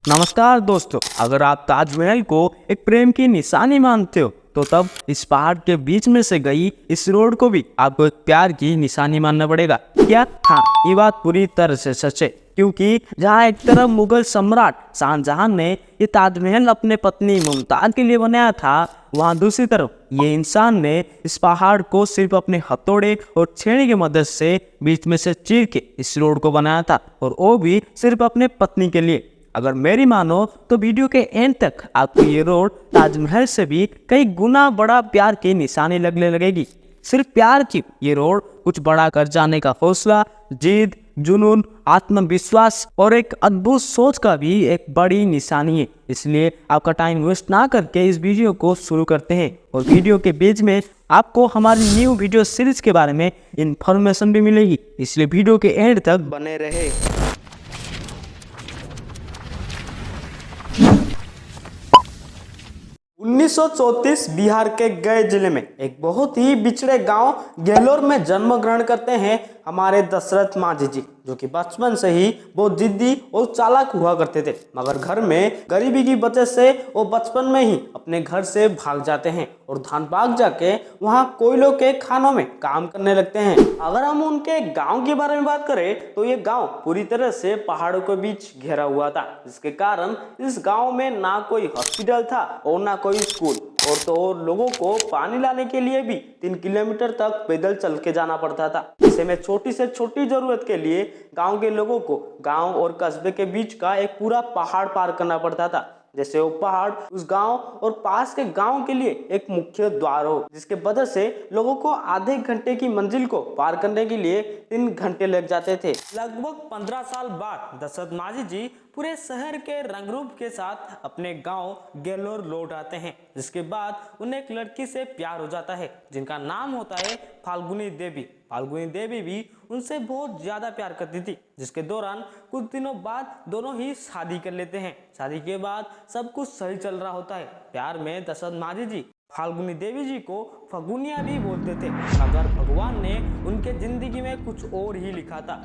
नमस्कार दोस्तों, अगर आप ताजमहल को एक प्रेम की निशानी मानते हो तो तब इस पहाड़ के बीच में से गई इस रोड को भी आपको एक प्यार की निशानी मानना पड़ेगा। क्या? हाँ, ये बात पूरी तरह से सच है, क्योंकि जहाँ एक तरफ मुगल सम्राट शाहजहां ने ये ताजमहल अपने पत्नी मुमताज के लिए बनाया था, वहाँ दूसरी तरफ ये इंसान ने इस पहाड़ को सिर्फ अपने हथौड़े और छेनी की मदद से बीच में से चीर के इस रोड को बनाया था, और वो भी सिर्फ अपने पत्नी के लिए। अगर मेरी मानो तो वीडियो के एंड तक आपको ये रोड ताजमहल से भी कई गुना बड़ा प्यार की निशानी लगने लगेगी। सिर्फ प्यार की ये रोड कुछ बड़ा कर जाने का हौसला, जिद, जुनून, आत्मविश्वास और एक अद्भुत सोच का भी एक बड़ी निशानी है। इसलिए आपका टाइम वेस्ट ना करके इस वीडियो को शुरू करते हैं, और वीडियो के बीच में आपको हमारी न्यू वीडियो सीरीज के बारे में इंफॉर्मेशन भी मिलेगी, इसलिए वीडियो के एंड तक बने रहे। 1934 बिहार के गया जिले में एक बहुत ही बिछड़े गांव गेलोर में जन्म ग्रहण करते हैं हमारे दशरथ मांझी जी, जो कि बचपन से ही बहुत जिद्दी और चालाक हुआ करते थे। मगर घर में गरीबी की वजह से वो बचपन में ही अपने घर से भाग जाते हैं और धानबाद जाके वहाँ कोयलों के खानों में काम करने लगते हैं। अगर हम उनके गांव के बारे में बात करें तो ये गांव पूरी तरह से पहाड़ों के बीच घिरा हुआ था, जिसके कारण इस गांव में ना कोई हॉस्पिटल था और ना कोई स्कूल, और तो और लोगों को पानी लाने के लिए भी 3 किलोमीटर तक पैदल चल के जाना पड़ता था। ऐसे में छोटी से छोटी जरूरत के लिए गांव के लोगों को गांव और कस्बे के बीच का एक पूरा पहाड़ पार करना पड़ता था। जैसे वो पहाड़ उस गांव और पास के गांव के लिए एक मुख्य द्वार हो, जिसके वजह से लोगों को आधे घंटे की मंजिल को पार करने के लिए 3 घंटे लग जाते थे। लगभग 15 साल बाद दशरथ मांझी जी पूरे शहर के रंगरूप के साथ अपने गांव गेलोर लौट आते हैं, जिसके बाद उन्हें एक लड़की से प्यार हो जाता है जिनका नाम होता है फाल्गुनी देवी। फाल्गुनी देवी भी उनसे बहुत ज्यादा प्यार करती थी, जिसके दौरान कुछ दिनों बाद दोनों ही शादी कर लेते हैं। शादी के बाद सब कुछ सही चल रहा होता है। प्यार में दशरथ मांझी जी फाल्गुनी देवी जी को फगुनिया भी बोलते थे, मगर भगवान ने उनके जिंदगी में कुछ और ही लिखा था।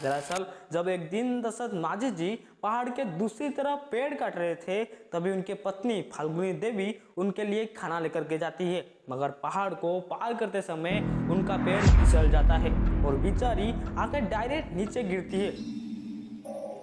दरअसल जब एक दिन दशरथ मांझी जी पहाड़ के दूसरी तरफ पेड़ काट रहे थे, तभी उनके पत्नी फाल्गुनी देवी उनके लिए खाना लेकर के जाती है, मगर पहाड़ को पार करते समय उनका पैर फिसल जाता है और बेचारी आकर डायरेक्ट नीचे गिरती है।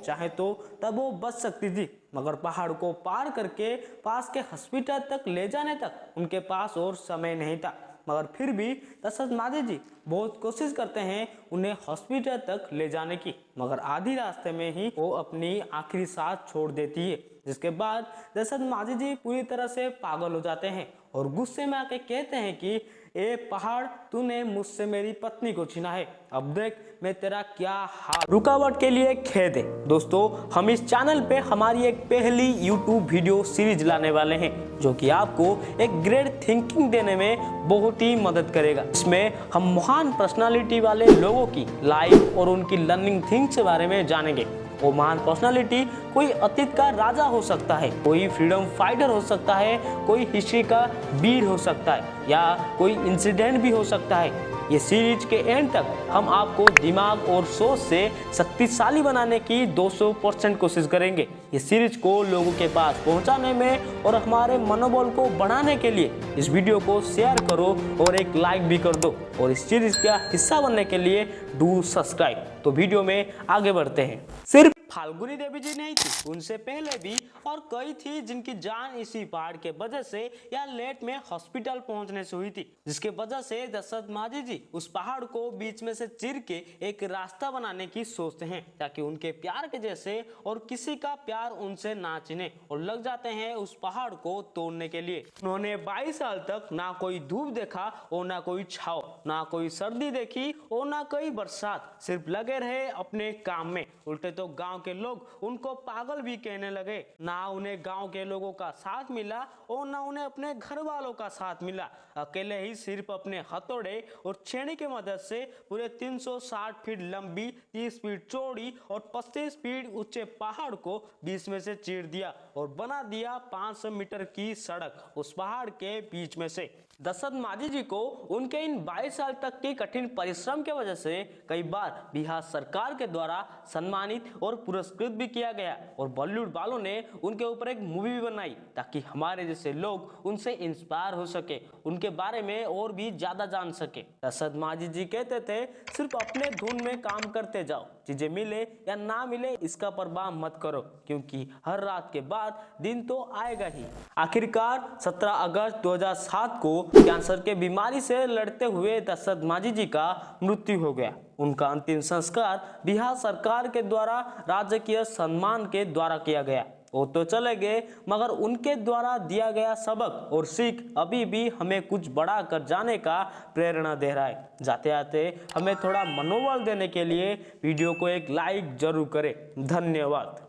चाहे तो तब वो बच सकती थी, मगर पहाड़ को पार करके पास के हॉस्पिटल तक ले जाने तक उनके पास और समय नहीं था। मगर फिर भी दशरथ मांझी जी बहुत कोशिश करते हैं उन्हें हॉस्पिटल तक ले जाने की, मगर आधी रास्ते में ही वो अपनी आखिरी सांस छोड़ देती है, जिसके बाद दशरथ मांझी जी पूरी तरह से पागल हो जाते हैं और गुस्से में आके कहते हैं कि ए पहाड़, तूने मुझसे मेरी पत्नी को छीना है, अब देख मैं तेरा क्या हाल। रुकावट के लिए खेद है दोस्तों, हम इस चैनल पे हमारी एक पहली YouTube वीडियो सीरीज लाने वाले हैं, जो कि आपको एक ग्रेट थिंकिंग देने में बहुत ही मदद करेगा। इसमें हम महान पर्सनालिटी वाले लोगों की लाइफ और उनकी लर्निंग थिंग्स के बारे में जानेंगे। वो महान पर्सनालिटी कोई अतीत का राजा हो सकता है, कोई फ्रीडम फाइटर हो सकता है, कोई हिस्ट्री का वीर हो सकता है, या कोई इंसिडेंट भी हो सकता है। ये सीरीज के एंड तक हम आपको दिमाग और सोच से शक्तिशाली बनाने की 200% कोशिश करेंगे। ये सीरीज को लोगों के पास पहुंचाने में और हमारे मनोबल को बढ़ाने के लिए इस वीडियो को शेयर करो और एक लाइक भी कर दो, और इस सीरीज का हिस्सा बनने के लिए डू सब्सक्राइब। तो वीडियो में आगे बढ़ते हैं। सिर्फ फाल्गुनी देवी जी नहीं थी, उनसे पहले भी और कई थी जिनकी जान इसी पहाड़ के वजह से या लेट में हॉस्पिटल पहुंचने से हुई थी, जिसके वजह से दशरथ मांझी जी उस पहाड़ को बीच में से चीर के एक रास्ता बनाने की सोचते हैं, ताकि उनके प्यार के जैसे और किसी का प्यार उनसे ना चिन्हे, और लग जाते हैं उस पहाड़ को तोड़ने के लिए। उन्होंने 22 साल तक ना कोई धूप देखा और ना कोई छाव, ना कोई सर्दी देखी और ना कोई बरसात, सिर्फ लगे रहे अपने काम में। उल्टे तो गांव के लोग उनको पागल भी कहने लगे। ना उन्हें गांव के लोगों का साथ मिला और ना उन्हें अपने घर वालों का साथ मिला। अकेले ही सिर्फ अपने हथौड़े और छेनी की मदद से पूरे 360 फीट लंबी, 30 फीट चौड़ी और 35 फीट ऊंचे पहाड़ को बीच में से चीर दिया और बना दिया 500 मीटर की सड़क उस पहाड़ के बीच में से। दशरथ माझी जी को उनके इन 22 साल तक की कठिन परिश्रम के वजह से कई बार बिहार सरकार के द्वारा सम्मानित और पुरस्कृत भी किया गया और बॉलीवुड वालों ने उनके ऊपर एक मूवी भी बनाई ताकि हमारे जैसे लोग उनसे इंस्पायर हो सके, उनके बारे में और भी ज्यादा जान सके। दशरथ माझी जी कहते थे, सिर्फ अपने धुन में काम करते जाओ, चीजें मिले या ना मिले इसका परवाह मत करो, क्योंकि हर रात के बाद दिन तो आएगा ही। आखिरकार 17 अगस्त 2007 को कैंसर के बीमारी से लड़ते हुए दशरथ माझी जी का मृत्यु हो गया। उनका अंतिम संस्कार बिहार सरकार के द्वारा राजकीय सम्मान के द्वारा किया गया। वो तो चले गए, मगर उनके द्वारा दिया गया सबक और सीख अभी भी हमें कुछ बड़ा कर जाने का प्रेरणा दे रहा है। जाते जाते हमें थोड़ा मनोबल देने के लिए वीडियो को एक लाइक जरूर करें। धन्यवाद।